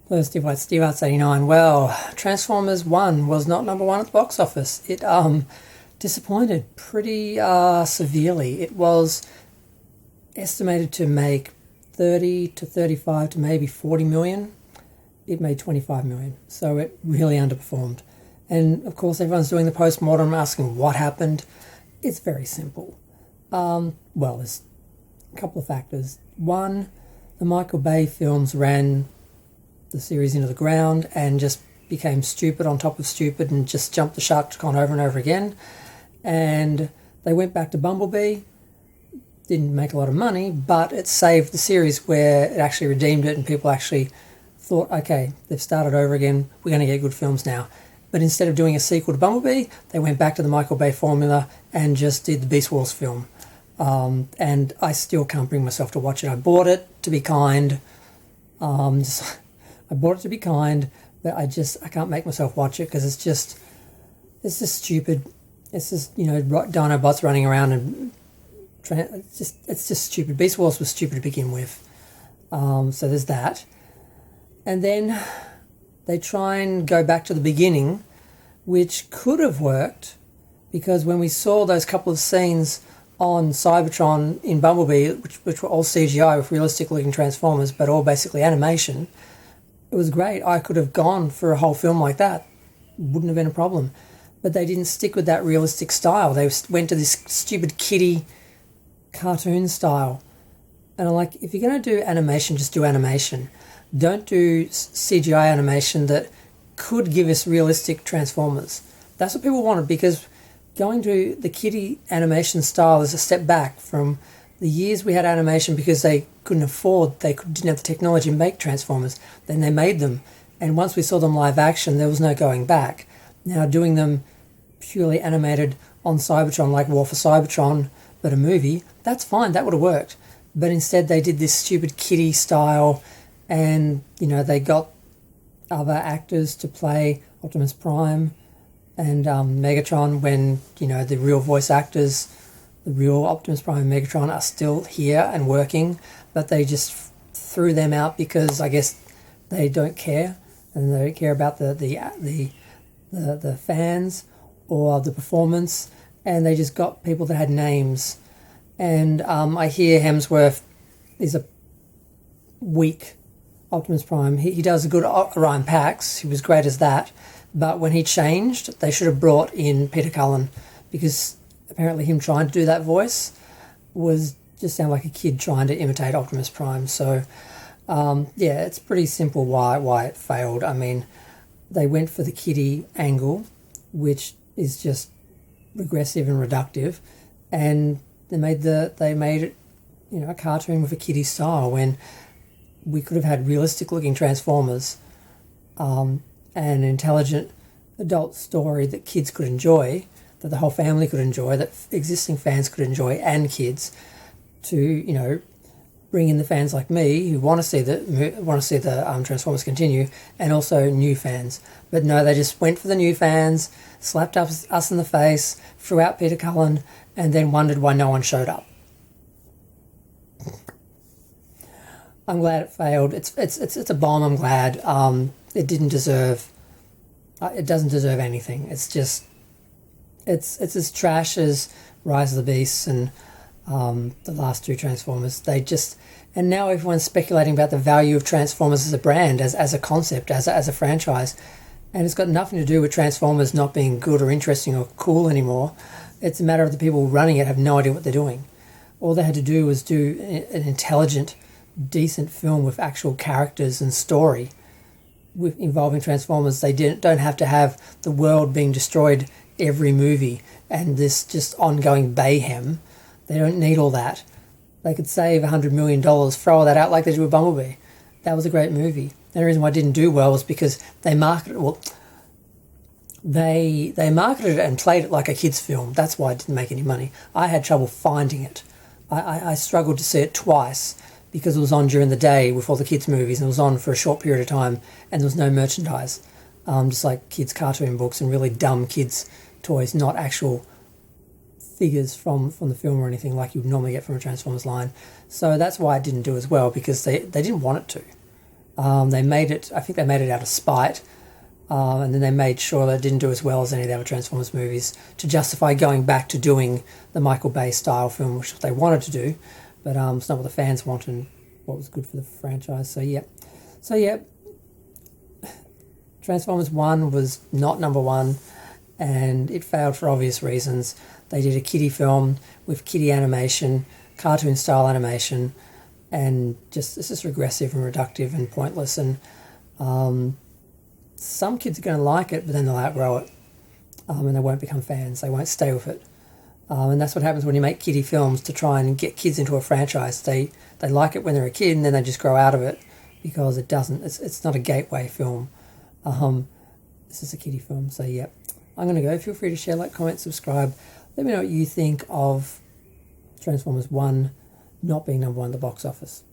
So Steve Arts 89. Well, Transformers 1 was not number one at the box office. It disappointed pretty severely. It was estimated to make 30 to 35 to maybe 40 million. It made 25 million. So it really underperformed. And of course, everyone's doing the post-mortem asking what happened. It's very simple. Well, there's a couple of factors. One, the Michael Bay films ran the series into the ground and just became stupid on top of stupid and just jumped the shark on over and over again. And they went back to Bumblebee. Didn't make a lot of money, but it saved the series where it actually redeemed it and people actually thought, okay, they've started over again, we're going to get good films now. But instead of doing a sequel to Bumblebee, they went back to the Michael Bay formula and just did the Beast Wars film. And I still can't bring myself to watch it. I bought it to be kind. I bought it to be kind, but I can't make myself watch it because it's just stupid. It's just, Dinobots running around and it's just stupid. Beast Wars was stupid to begin with. So there's that. And then they try and go back to the beginning, which could have worked because when we saw those couple of scenes on Cybertron in Bumblebee, which were all CGI with realistic looking Transformers, but all basically animation, it was great. I could have gone for a whole film like that. Wouldn't have been a problem. But they didn't stick with that realistic style. They went to this stupid kiddie cartoon style. And I'm like, if you're going to do animation, just do animation. Don't do CGI animation that could give us realistic Transformers. That's what people wanted, because going to the kiddie animation style is a step back from the years we had animation because they didn't have the technology to make Transformers. Then they made them. And once we saw them live action, there was no going back. Now doing them purely animated on Cybertron, like War for Cybertron, but a movie, that's fine, that would have worked. But instead they did this stupid kiddie style and, they got other actors to play Optimus Prime and Megatron when, the real voice actors, the real Optimus Prime and Megatron are still here and working, but they just threw them out because I guess they don't care, and they don't care about the fans or the performance, and they just got people that had names. And I hear Hemsworth is a weak Optimus Prime. He does a good Orion Pax. He was great as that. But when he changed, they should have brought in Peter Cullen, because apparently him trying to do that voice was just sound like a kid trying to imitate Optimus Prime. So, it's pretty simple why it failed. I mean, they went for the kiddie angle, which is just regressive and reductive, and they made it, a cartoon with a kiddie style when we could have had realistic looking Transformers, an intelligent adult story that kids could enjoy, that the whole family could enjoy, that existing fans could enjoy, and kids, to bring in the fans like me who want to see the Transformers continue, and also new fans. But no, they just went for the new fans, slapped us in the face, threw out Peter Cullen, and then wondered why no one showed up. I'm glad it failed. It's a bomb. I'm glad. It didn't deserve. It doesn't deserve anything. It's just. It's as trash as Rise of the Beasts and the last two Transformers. And now everyone's speculating about the value of Transformers as a brand, as a concept, as a franchise, and it's got nothing to do with Transformers not being good or interesting or cool anymore. It's a matter of the people running it have no idea what they're doing. All they had to do was do an intelligent, decent film with actual characters and story involving Transformers. They don't have to have the world being destroyed every movie and this just ongoing mayhem. They don't need all that. They could save $100 million, throw all that out like they did with Bumblebee. That was a great movie. The only reason why it didn't do well was because they marketed it and played it like a kid's film. That's why it didn't make any money. I had trouble finding it. I struggled to see it twice because it was on during the day with all the kids' movies, and it was on for a short period of time, and there was no merchandise. Just like kids' cartoon books and really dumb kids' toys, not actual figures from the film or anything like you would normally get from a Transformers line. So that's why it didn't do as well, because they didn't want it to. They made it. I think they made it out of spite, and then they made sure that it didn't do as well as any of the other Transformers movies to justify going back to doing the Michael Bay style film, which they wanted to do, but it's not what the fans wanted and what was good for the franchise. So yeah, Transformers 1 was not number one, and it failed for obvious reasons. They did a kiddie film with kiddie animation, cartoon style animation, and it's just regressive and reductive and pointless. And some kids are going to like it, but then they'll outgrow it, and they won't become fans. They won't stay with it. And that's what happens when you make kiddie films to try and get kids into a franchise. They like it when they're a kid, and then they just grow out of it because it doesn't. It's not a gateway film. This is a kiddie film. So yeah, I'm going to go. Feel free to share, like, comment, subscribe. Let me know what you think of Transformers 1 not being number one at the box office.